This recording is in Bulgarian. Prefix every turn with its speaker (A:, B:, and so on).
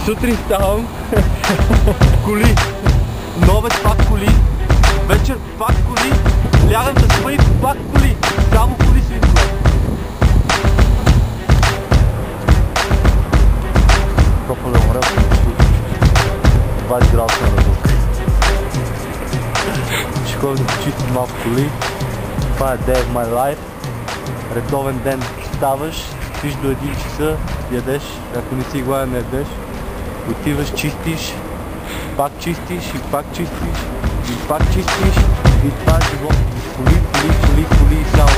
A: Сутрин ставам, коли, новец пак коли, вечер пак коли, лягам да спа и пак коли, само коли си идва. Топло да умре, 20 градуса на въздух. Ще ходя да почистим малко коли. Това е Day of My Life. Редовен ден ставаш, спиш до 1 часа, ядеш, ако не си гладен не ядеш. Отиваш, чистиш, пак чистиш и пак чистиш и пак чистиш и това е живот. Коли, коли, коли, коли и само